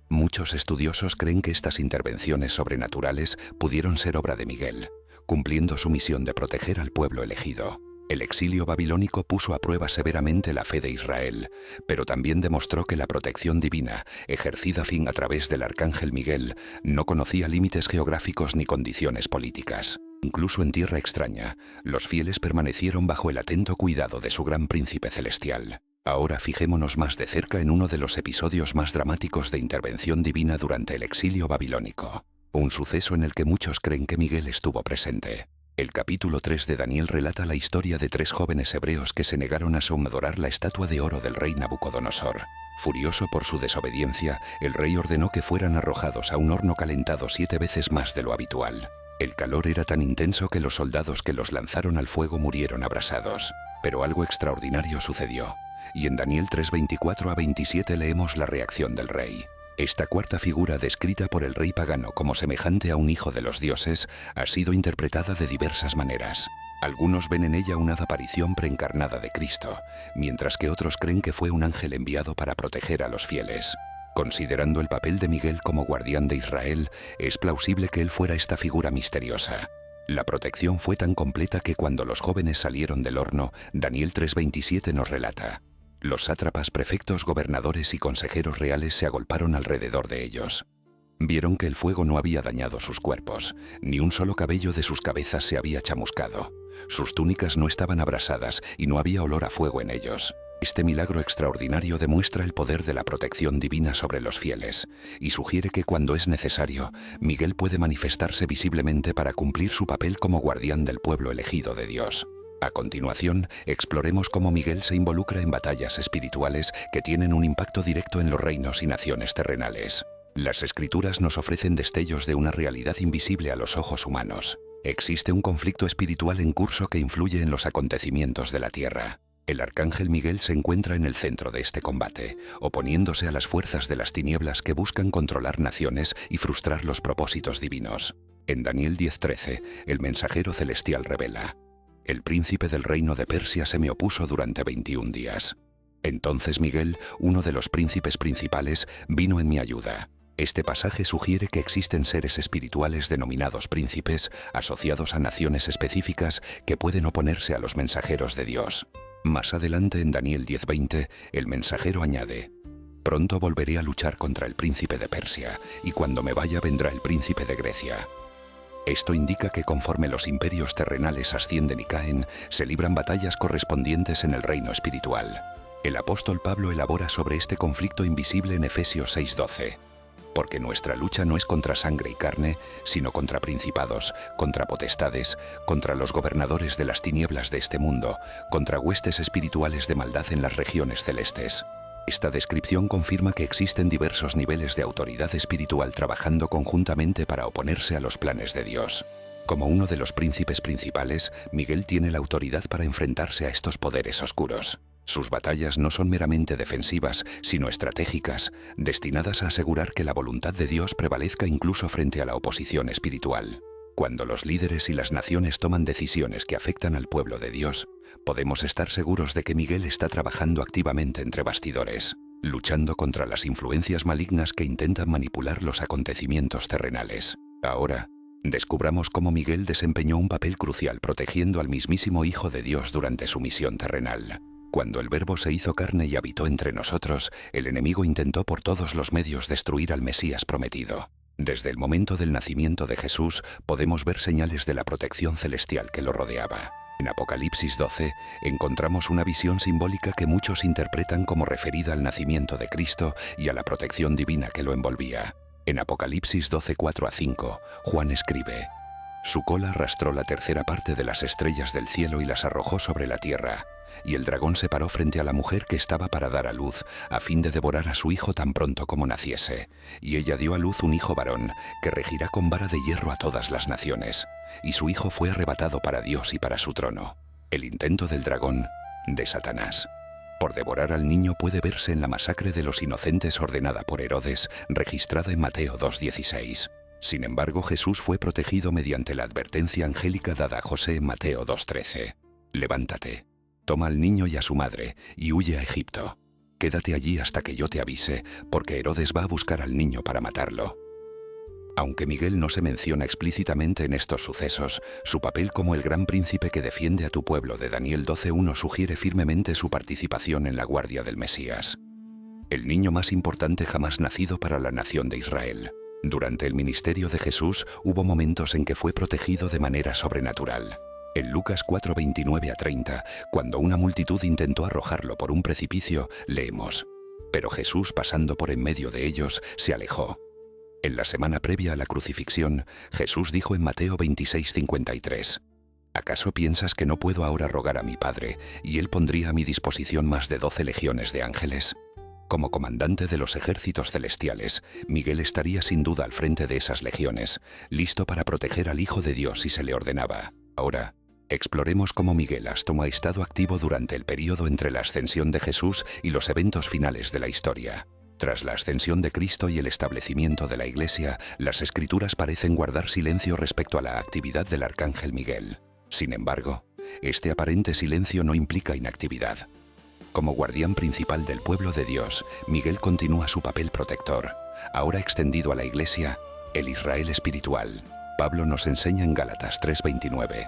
Muchos estudiosos creen que estas intervenciones sobrenaturales pudieron ser obra de Miguel, cumpliendo su misión de proteger al pueblo elegido. El exilio babilónico puso a prueba severamente la fe de Israel, pero también demostró que la protección divina, ejercida a través del arcángel Miguel, no conocía límites geográficos ni condiciones políticas. Incluso en tierra extraña, los fieles permanecieron bajo el atento cuidado de su gran príncipe celestial. Ahora fijémonos más de cerca en uno de los episodios más dramáticos de intervención divina durante el exilio babilónico, un suceso en el que muchos creen que Miguel estuvo presente. El capítulo 3 de Daniel relata la historia de 3 jóvenes hebreos que se negaron a adorar la estatua de oro del rey Nabucodonosor. Furioso por su desobediencia, el rey ordenó que fueran arrojados a un horno calentado 7 veces más de lo habitual. El calor era tan intenso que los soldados que los lanzaron al fuego murieron abrasados. Pero algo extraordinario sucedió, y en Daniel 3:24-27 leemos la reacción del rey. Esta cuarta figura, descrita por el rey pagano como semejante a un hijo de los dioses, ha sido interpretada de diversas maneras. Algunos ven en ella una aparición preencarnada de Cristo, mientras que otros creen que fue un ángel enviado para proteger a los fieles. Considerando el papel de Miguel como guardián de Israel, es plausible que él fuera esta figura misteriosa. La protección fue tan completa que cuando los jóvenes salieron del horno, Daniel 3:27 nos relata: «Los sátrapas, prefectos, gobernadores y consejeros reales se agolparon alrededor de ellos. Vieron que el fuego no había dañado sus cuerpos, ni un solo cabello de sus cabezas se había chamuscado. Sus túnicas no estaban abrasadas y no había olor a fuego en ellos». Este milagro extraordinario demuestra el poder de la protección divina sobre los fieles y sugiere que cuando es necesario, Miguel puede manifestarse visiblemente para cumplir su papel como guardián del pueblo elegido de Dios. A continuación, exploremos cómo Miguel se involucra en batallas espirituales que tienen un impacto directo en los reinos y naciones terrenales. Las Escrituras nos ofrecen destellos de una realidad invisible a los ojos humanos. Existe un conflicto espiritual en curso que influye en los acontecimientos de la tierra. El arcángel Miguel se encuentra en el centro de este combate, oponiéndose a las fuerzas de las tinieblas que buscan controlar naciones y frustrar los propósitos divinos. En Daniel 10:13, el mensajero celestial revela: «El príncipe del reino de Persia se me opuso durante 21 días. Entonces Miguel, uno de los príncipes principales, vino en mi ayuda». Este pasaje sugiere que existen seres espirituales denominados príncipes, asociados a naciones específicas que pueden oponerse a los mensajeros de Dios. Más adelante en Daniel 10:20, el mensajero añade: «Pronto volveré a luchar contra el príncipe de Persia, y cuando me vaya vendrá el príncipe de Grecia». Esto indica que conforme los imperios terrenales ascienden y caen, se libran batallas correspondientes en el reino espiritual. El apóstol Pablo elabora sobre este conflicto invisible en Efesios 6:12. «Porque nuestra lucha no es contra sangre y carne, sino contra principados, contra potestades, contra los gobernadores de las tinieblas de este mundo, contra huestes espirituales de maldad en las regiones celestes». Esta descripción confirma que existen diversos niveles de autoridad espiritual trabajando conjuntamente para oponerse a los planes de Dios. Como uno de los príncipes principales, Miguel tiene la autoridad para enfrentarse a estos poderes oscuros. Sus batallas no son meramente defensivas, sino estratégicas, destinadas a asegurar que la voluntad de Dios prevalezca incluso frente a la oposición espiritual. Cuando los líderes y las naciones toman decisiones que afectan al pueblo de Dios, podemos estar seguros de que Miguel está trabajando activamente entre bastidores, luchando contra las influencias malignas que intentan manipular los acontecimientos terrenales. Ahora, descubramos cómo Miguel desempeñó un papel crucial protegiendo al mismísimo Hijo de Dios durante su misión terrenal. Cuando el Verbo se hizo carne y habitó entre nosotros, el enemigo intentó por todos los medios destruir al Mesías prometido. Desde el momento del nacimiento de Jesús podemos ver señales de la protección celestial que lo rodeaba. En Apocalipsis 12 encontramos una visión simbólica que muchos interpretan como referida al nacimiento de Cristo y a la protección divina que lo envolvía. En Apocalipsis 12, 4-5, Juan escribe: «Su cola arrastró la tercera parte de las estrellas del cielo y las arrojó sobre la tierra. y el dragón se paró frente a la mujer que estaba para dar a luz, a fin de devorar a su hijo tan pronto como naciese. Y ella dio a luz un hijo varón, que regirá con vara de hierro a todas las naciones. Y su hijo fue arrebatado para Dios y para su trono. El intento del dragón, de Satanás, por devorar al niño puede verse en la masacre de los inocentes ordenada por Herodes, registrada en Mateo 2:16. Sin embargo, Jesús fue protegido mediante la advertencia angélica dada a José en Mateo 2:13. Levántate, toma al niño y a su madre, y huye a Egipto. Quédate allí hasta que yo te avise, porque Herodes va a buscar al niño para matarlo. Aunque Miguel no se menciona explícitamente en estos sucesos, su papel como el gran príncipe que defiende a tu pueblo de Daniel 12:1 sugiere firmemente su participación en la guardia del Mesías. El niño más importante jamás nacido para la nación de Israel. Durante el ministerio de Jesús hubo momentos en que fue protegido de manera sobrenatural. En Lucas 4:29-30, cuando una multitud intentó arrojarlo por un precipicio, leemos: «Pero Jesús, pasando por en medio de ellos, se alejó». En la semana previa a la crucifixión, Jesús dijo en Mateo 26:53, «¿Acaso piensas que no puedo ahora rogar a mi Padre, y Él pondría a mi disposición más de 12 legiones de ángeles?» Como comandante de los ejércitos celestiales, Miguel estaría sin duda al frente de esas legiones, listo para proteger al Hijo de Dios si se le ordenaba. Ahora, exploremos cómo Miguel ha estado activo durante el período entre la ascensión de Jesús y los eventos finales de la historia. Tras la ascensión de Cristo y el establecimiento de la Iglesia, las Escrituras parecen guardar silencio respecto a la actividad del arcángel Miguel. Sin embargo, este aparente silencio no implica inactividad. Como guardián principal del pueblo de Dios, Miguel continúa su papel protector, ahora extendido a la Iglesia, el Israel espiritual. Pablo nos enseña en Gálatas 3:29,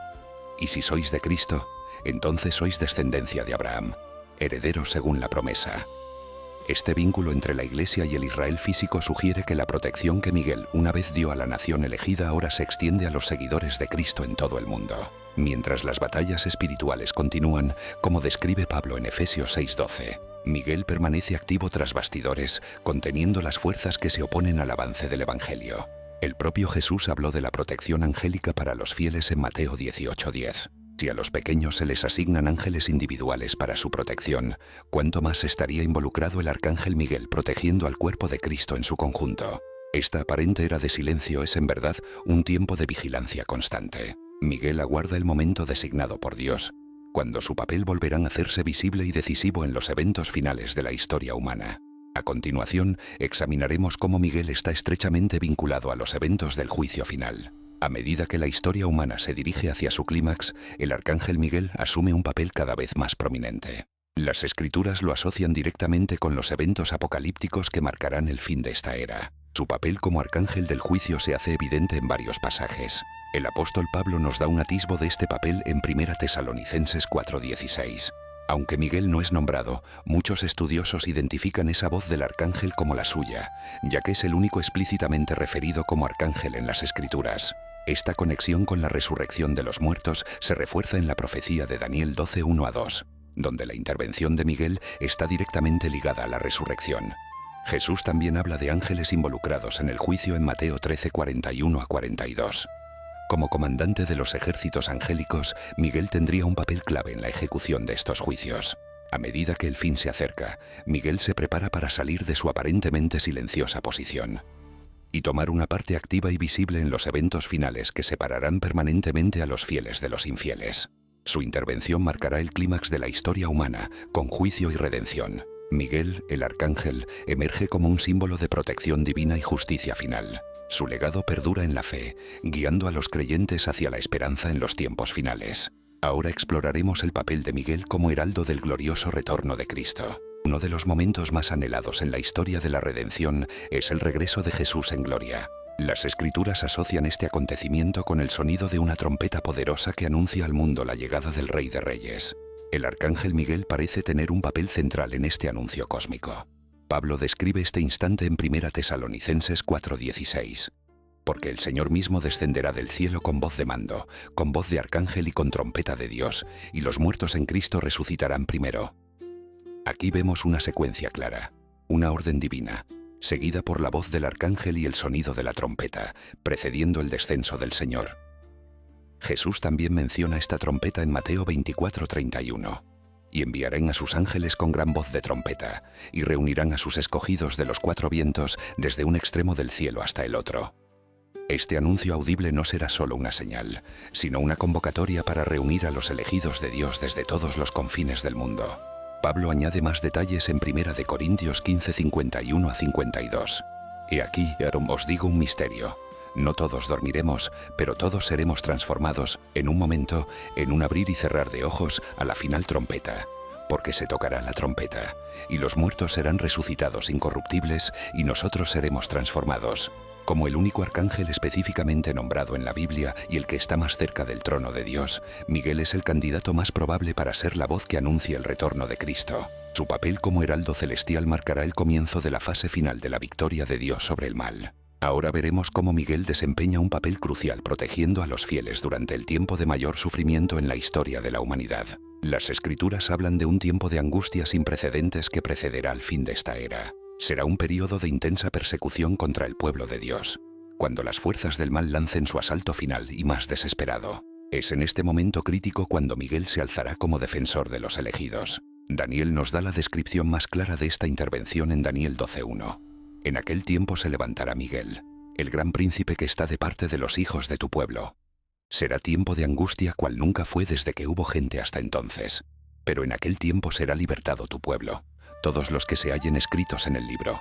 «Y si sois de Cristo, entonces sois descendencia de Abraham, herederos según la promesa». Este vínculo entre la Iglesia y el Israel físico sugiere que la protección que Miguel una vez dio a la nación elegida ahora se extiende a los seguidores de Cristo en todo el mundo. Mientras las batallas espirituales continúan, como describe Pablo en Efesios 6:12, Miguel permanece activo tras bastidores, conteniendo las fuerzas que se oponen al avance del Evangelio. El propio Jesús habló de la protección angélica para los fieles en Mateo 18:10. Si a los pequeños se les asignan ángeles individuales para su protección, ¿cuánto más estaría involucrado el arcángel Miguel protegiendo al cuerpo de Cristo en su conjunto? Esta aparente era de silencio es en verdad un tiempo de vigilancia constante. Miguel aguarda el momento designado por Dios, cuando su papel volverá a hacerse visible y decisivo en los eventos finales de la historia humana. A continuación, examinaremos cómo Miguel está estrechamente vinculado a los eventos del juicio final. A medida que la historia humana se dirige hacia su clímax, el arcángel Miguel asume un papel cada vez más prominente. Las Escrituras lo asocian directamente con los eventos apocalípticos que marcarán el fin de esta era. Su papel como arcángel del juicio se hace evidente en varios pasajes. El apóstol Pablo nos da un atisbo de este papel en 1 Tesalonicenses 4:16. Aunque Miguel no es nombrado, muchos estudiosos identifican esa voz del arcángel como la suya, ya que es el único explícitamente referido como arcángel en las Escrituras. Esta conexión con la resurrección de los muertos se refuerza en la profecía de Daniel 12:1-2, donde la intervención de Miguel está directamente ligada a la resurrección. Jesús también habla de ángeles involucrados en el juicio en Mateo 13:41-42. Como comandante de los ejércitos angélicos, Miguel tendría un papel clave en la ejecución de estos juicios. A medida que el fin se acerca, Miguel se prepara para salir de su aparentemente silenciosa posición y tomar una parte activa y visible en los eventos finales que separarán permanentemente a los fieles de los infieles. Su intervención marcará el clímax de la historia humana, con juicio y redención. Miguel, el arcángel, emerge como un símbolo de protección divina y justicia final. Su legado perdura en la fe, guiando a los creyentes hacia la esperanza en los tiempos finales. Ahora exploraremos el papel de Miguel como heraldo del glorioso retorno de Cristo. Uno de los momentos más anhelados en la historia de la redención es el regreso de Jesús en gloria. Las Escrituras asocian este acontecimiento con el sonido de una trompeta poderosa que anuncia al mundo la llegada del Rey de Reyes. El arcángel Miguel parece tener un papel central en este anuncio cósmico. Pablo describe este instante en 1 Tesalonicenses 4:16. Porque el Señor mismo descenderá del cielo con voz de mando, con voz de arcángel y con trompeta de Dios, y los muertos en Cristo resucitarán primero. Aquí vemos una secuencia clara, una orden divina, seguida por la voz del arcángel y el sonido de la trompeta, precediendo el descenso del Señor. Jesús también menciona esta trompeta en Mateo 24:31. y enviarán a sus ángeles con gran voz de trompeta, y reunirán a sus escogidos de los 4 vientos desde un extremo del cielo hasta el otro. Este anuncio audible no será solo una señal, sino una convocatoria para reunir a los elegidos de Dios desde todos los confines del mundo. Pablo añade más detalles en 1 Corintios 15, 51 a 52. He aquí, os digo un misterio. No todos dormiremos, pero todos seremos transformados, en un momento, en un abrir y cerrar de ojos, a la final trompeta. Porque se tocará la trompeta, y los muertos serán resucitados incorruptibles, y nosotros seremos transformados. Como el único arcángel específicamente nombrado en la Biblia y el que está más cerca del trono de Dios, Miguel es el candidato más probable para ser la voz que anuncie el retorno de Cristo. Su papel como heraldo celestial marcará el comienzo de la fase final de la victoria de Dios sobre el mal. Ahora veremos cómo Miguel desempeña un papel crucial protegiendo a los fieles durante el tiempo de mayor sufrimiento en la historia de la humanidad. Las Escrituras hablan de un tiempo de angustia sin precedentes que precederá al fin de esta era. Será un periodo de intensa persecución contra el pueblo de Dios, cuando las fuerzas del mal lancen su asalto final y más desesperado. Es en este momento crítico cuando Miguel se alzará como defensor de los elegidos. Daniel nos da la descripción más clara de esta intervención en Daniel 12:1. En aquel tiempo se levantará Miguel, el gran príncipe que está de parte de los hijos de tu pueblo. Será tiempo de angustia cual nunca fue desde que hubo gente hasta entonces. Pero en aquel tiempo será libertado tu pueblo, todos los que se hallen escritos en el libro.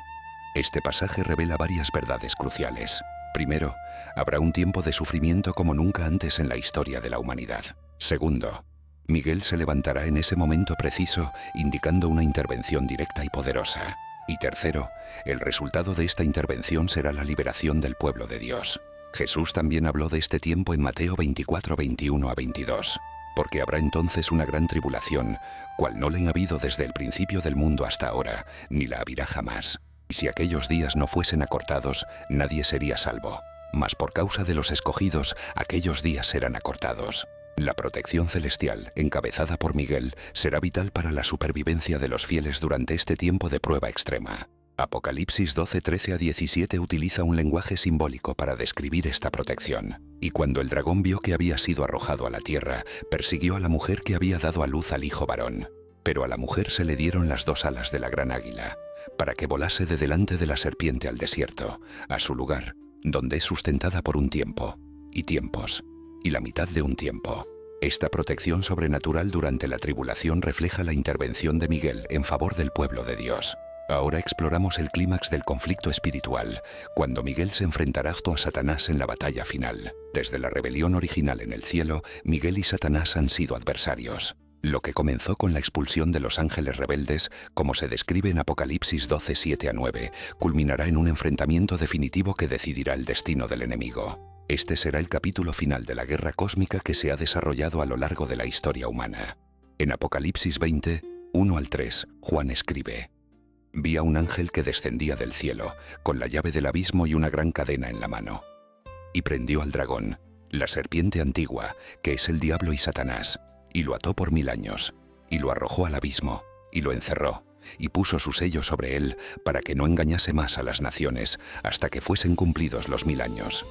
Este pasaje revela varias verdades cruciales. Primero, habrá un tiempo de sufrimiento como nunca antes en la historia de la humanidad. Segundo, Miguel se levantará en ese momento preciso, indicando una intervención directa y poderosa. Y tercero, el resultado de esta intervención será la liberación del pueblo de Dios. Jesús también habló de este tiempo en Mateo 24, 21 a 22. Porque habrá entonces una gran tribulación, cual no la ha habido desde el principio del mundo hasta ahora, ni la habrá jamás. Y si aquellos días no fuesen acortados, nadie sería salvo. Mas por causa de los escogidos, aquellos días serán acortados. La protección celestial, encabezada por Miguel, será vital para la supervivencia de los fieles durante este tiempo de prueba extrema. Apocalipsis 12, 13 a 17 utiliza un lenguaje simbólico para describir esta protección. Y cuando el dragón vio que había sido arrojado a la tierra, persiguió a la mujer que había dado a luz al hijo varón. Pero a la mujer se le dieron las 2 alas de la gran águila, para que volase de delante de la serpiente al desierto, a su lugar, donde es sustentada por un tiempo, y tiempos, y la mitad de un tiempo. Esta protección sobrenatural durante la tribulación refleja la intervención de Miguel en favor del pueblo de Dios. Ahora exploramos el clímax del conflicto espiritual, cuando Miguel se enfrentará a Satanás en la batalla final. Desde la rebelión original en el cielo, Miguel y Satanás han sido adversarios. Lo que comenzó con la expulsión de los ángeles rebeldes, como se describe en Apocalipsis 12, 7 a 9, culminará en un enfrentamiento definitivo que decidirá el destino del enemigo. Este será el capítulo final de la guerra cósmica que se ha desarrollado a lo largo de la historia humana. En Apocalipsis 20, 1 al 3, Juan escribe: Vi a un ángel que descendía del cielo, con la llave del abismo y una gran cadena en la mano. Y prendió al dragón, la serpiente antigua, que es el diablo y Satanás, y lo ató por 1000 años, y lo arrojó al abismo, y lo encerró, y puso su sello sobre él, para que no engañase más a las naciones, hasta que fuesen cumplidos los 1000 años.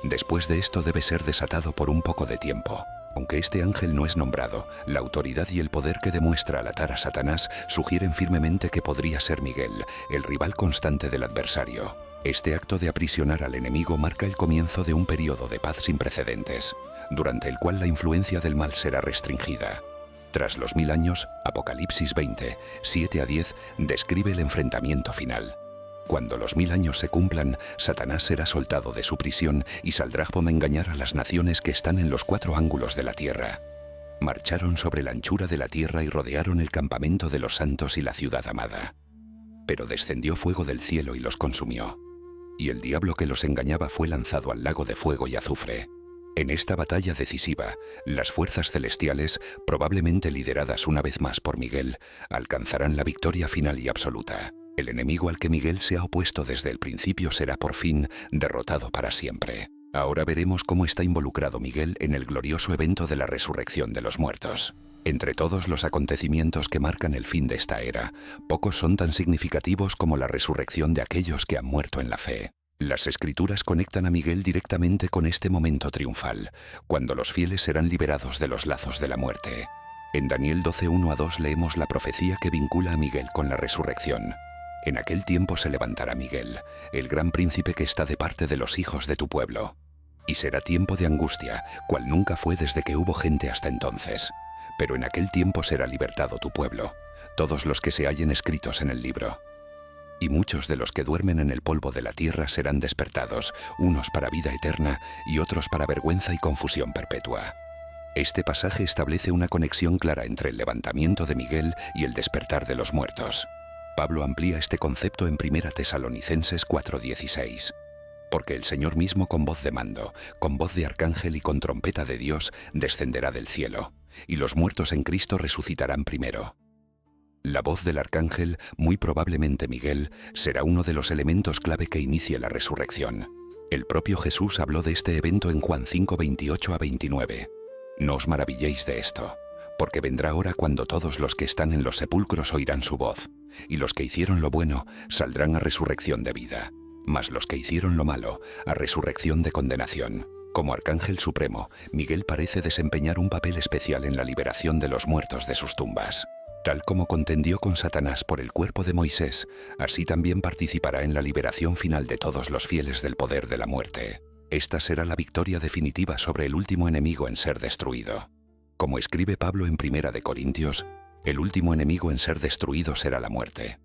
Después de esto debe ser desatado por un poco de tiempo. Aunque este ángel no es nombrado, la autoridad y el poder que demuestra al atar a Satanás sugieren firmemente que podría ser Miguel, el rival constante del adversario. Este acto de aprisionar al enemigo marca el comienzo de un periodo de paz sin precedentes, durante el cual la influencia del mal será restringida. Tras los 1000 años, Apocalipsis 20, 7 a 10, describe el enfrentamiento final. Cuando los 1000 años se cumplan, Satanás será soltado de su prisión y saldrá a engañar a las naciones que están en los 4 ángulos de la tierra. Marcharon sobre la anchura de la tierra y rodearon el campamento de los santos y la ciudad amada. Pero descendió fuego del cielo y los consumió. Y el diablo que los engañaba fue lanzado al lago de fuego y azufre. En esta batalla decisiva, las fuerzas celestiales, probablemente lideradas una vez más por Miguel, alcanzarán la victoria final y absoluta. El enemigo al que Miguel se ha opuesto desde el principio será por fin derrotado para siempre. Ahora veremos cómo está involucrado Miguel en el glorioso evento de la resurrección de los muertos. Entre todos los acontecimientos que marcan el fin de esta era, pocos son tan significativos como la resurrección de aquellos que han muerto en la fe. Las Escrituras conectan a Miguel directamente con este momento triunfal, cuando los fieles serán liberados de los lazos de la muerte. En Daniel 12, 1-2 leemos la profecía que vincula a Miguel con la resurrección. En aquel tiempo se levantará Miguel, el gran príncipe que está de parte de los hijos de tu pueblo. Y será tiempo de angustia, cual nunca fue desde que hubo gente hasta entonces. Pero en aquel tiempo será libertado tu pueblo, todos los que se hallen escritos en el libro. Y muchos de los que duermen en el polvo de la tierra serán despertados, unos para vida eterna y otros para vergüenza y confusión perpetua. Este pasaje establece una conexión clara entre el levantamiento de Miguel y el despertar de los muertos. Pablo amplía este concepto en 1 Tesalonicenses 4:16. Porque el Señor mismo con voz de mando, con voz de arcángel y con trompeta de Dios descenderá del cielo, y los muertos en Cristo resucitarán primero. La voz del arcángel, muy probablemente Miguel, será uno de los elementos clave que inicie la resurrección. El propio Jesús habló de este evento en Juan 5:28-29. No os maravilléis de esto, porque vendrá hora cuando todos los que están en los sepulcros oirán su voz, y los que hicieron lo bueno saldrán a resurrección de vida, mas los que hicieron lo malo a resurrección de condenación. Como arcángel supremo, Miguel parece desempeñar un papel especial en la liberación de los muertos de sus tumbas. Tal como contendió con Satanás por el cuerpo de Moisés, así también participará en la liberación final de todos los fieles del poder de la muerte. Esta será la victoria definitiva sobre el último enemigo en ser destruido. Como escribe Pablo en 1 Corintios, el último enemigo en ser destruido será la muerte.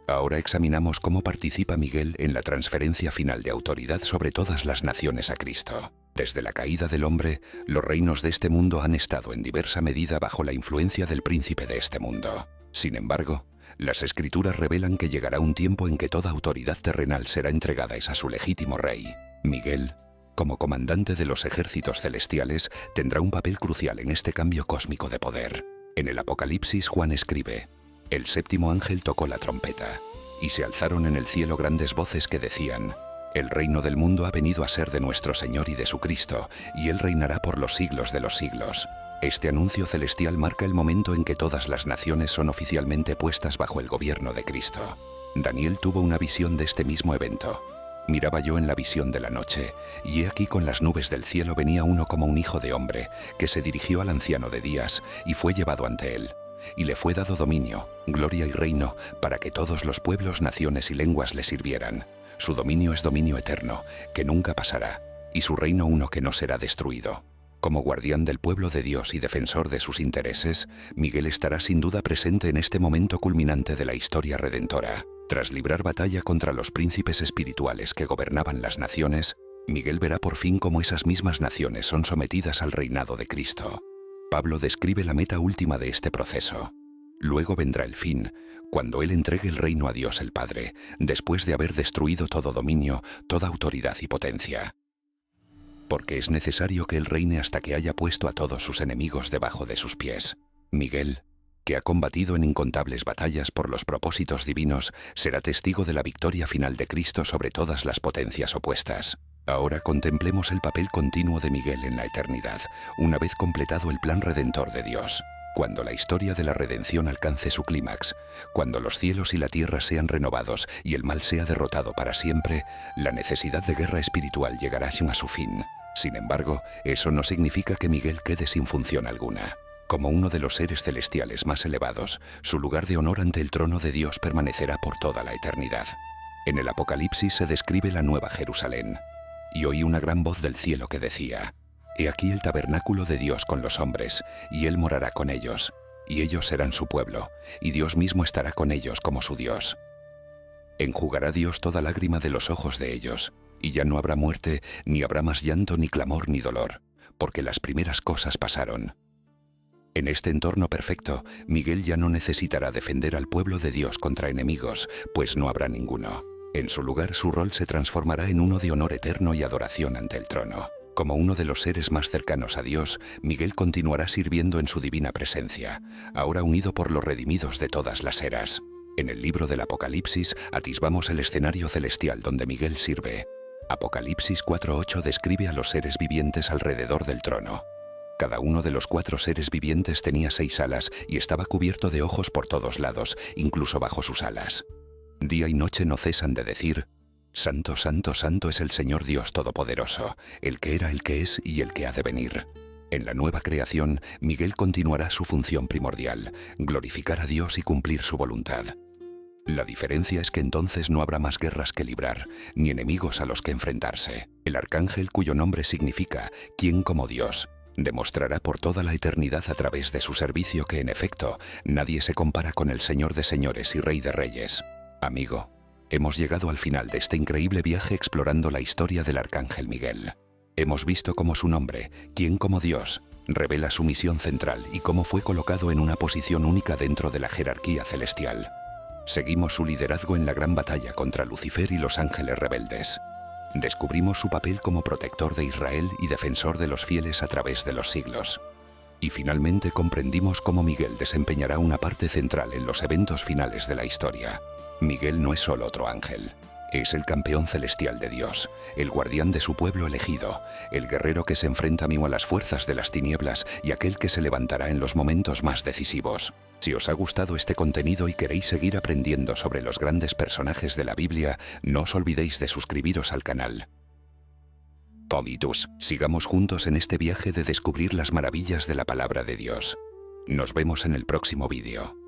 Ahora examinamos cómo participa Miguel en la transferencia final de autoridad sobre todas las naciones a Cristo. Desde la caída del hombre, los reinos de este mundo han estado en diversa medida bajo la influencia del príncipe de este mundo. Sin embargo, las Escrituras revelan que llegará un tiempo en que toda autoridad terrenal será entregada a su legítimo rey. Miguel, como comandante de los ejércitos celestiales, tendrá un papel crucial en este cambio cósmico de poder. En el Apocalipsis, Juan escribe: el séptimo ángel tocó la trompeta, y se alzaron en el cielo grandes voces que decían: el reino del mundo ha venido a ser de nuestro Señor y de su Cristo, y Él reinará por los siglos de los siglos. Este anuncio celestial marca el momento en que todas las naciones son oficialmente puestas bajo el gobierno de Cristo. Daniel tuvo una visión de este mismo evento. Miraba yo en la visión de la noche, y he aquí con las nubes del cielo venía uno como un hijo de hombre, que se dirigió al anciano de días, y fue llevado ante él. Y le fue dado dominio, gloria y reino, para que todos los pueblos, naciones y lenguas le sirvieran. Su dominio es dominio eterno, que nunca pasará, y su reino uno que no será destruido. Como guardián del pueblo de Dios y defensor de sus intereses, Miguel estará sin duda presente en este momento culminante de la historia redentora. Tras librar batalla contra los príncipes espirituales que gobernaban las naciones, Miguel verá por fin cómo esas mismas naciones son sometidas al reinado de Cristo. Pablo describe la meta última de este proceso. Luego vendrá el fin, cuando Él entregue el reino a Dios el Padre, después de haber destruido todo dominio, toda autoridad y potencia. Porque es necesario que Él reine hasta que haya puesto a todos sus enemigos debajo de sus pies. Miguel, que ha combatido en incontables batallas por los propósitos divinos, será testigo de la victoria final de Cristo sobre todas las potencias opuestas. Ahora contemplemos el papel continuo de Miguel en la eternidad, una vez completado el plan redentor de Dios. Cuando la historia de la redención alcance su clímax, cuando los cielos y la tierra sean renovados y el mal sea derrotado para siempre, la necesidad de guerra espiritual llegará a su fin. Sin embargo, eso no significa que Miguel quede sin función alguna. Como uno de los seres celestiales más elevados, su lugar de honor ante el trono de Dios permanecerá por toda la eternidad. En el Apocalipsis se describe la Nueva Jerusalén. Y oí una gran voz del cielo que decía: He aquí el tabernáculo de Dios con los hombres, y Él morará con ellos, y ellos serán su pueblo, y Dios mismo estará con ellos como su Dios. Enjugará Dios toda lágrima de los ojos de ellos, y ya no habrá muerte, ni habrá más llanto, ni clamor, ni dolor, porque las primeras cosas pasaron. En este entorno perfecto, Miguel ya no necesitará defender al pueblo de Dios contra enemigos, pues no habrá ninguno. En su lugar, su rol se transformará en uno de honor eterno y adoración ante el trono. Como uno de los seres más cercanos a Dios, Miguel continuará sirviendo en su divina presencia, ahora unido por los redimidos de todas las eras. En el libro del Apocalipsis atisbamos el escenario celestial donde Miguel sirve. Apocalipsis 4:8 describe a los seres vivientes alrededor del trono. Cada uno de los 4 seres vivientes tenía 6 alas y estaba cubierto de ojos por todos lados, incluso bajo sus alas. Día y noche no cesan de decir: Santo, santo, santo es el Señor Dios Todopoderoso, el que era, el que es y el que ha de venir. En la nueva creación, Miguel continuará su función primordial, glorificar a Dios y cumplir su voluntad. La diferencia es que entonces no habrá más guerras que librar, ni enemigos a los que enfrentarse. El arcángel, cuyo nombre significa «¿Quién como Dios?», demostrará por toda la eternidad a través de su servicio que, en efecto, nadie se compara con el Señor de señores y Rey de reyes. Amigo, hemos llegado al final de este increíble viaje explorando la historia del arcángel Miguel. Hemos visto cómo su nombre, «¿Quién como Dios?», revela su misión central y cómo fue colocado en una posición única dentro de la jerarquía celestial. Seguimos su liderazgo en la gran batalla contra Lucifer y los ángeles rebeldes. Descubrimos su papel como protector de Israel y defensor de los fieles a través de los siglos. Y finalmente comprendimos cómo Miguel desempeñará una parte central en los eventos finales de la historia. Miguel no es solo otro ángel. Es el campeón celestial de Dios, el guardián de su pueblo elegido, el guerrero que se enfrenta a las fuerzas de las tinieblas y aquel que se levantará en los momentos más decisivos. Si os ha gustado este contenido y queréis seguir aprendiendo sobre los grandes personajes de la Biblia, no os olvidéis de suscribiros al canal. Toditos, sigamos juntos en este viaje de descubrir las maravillas de la palabra de Dios. Nos vemos en el próximo vídeo.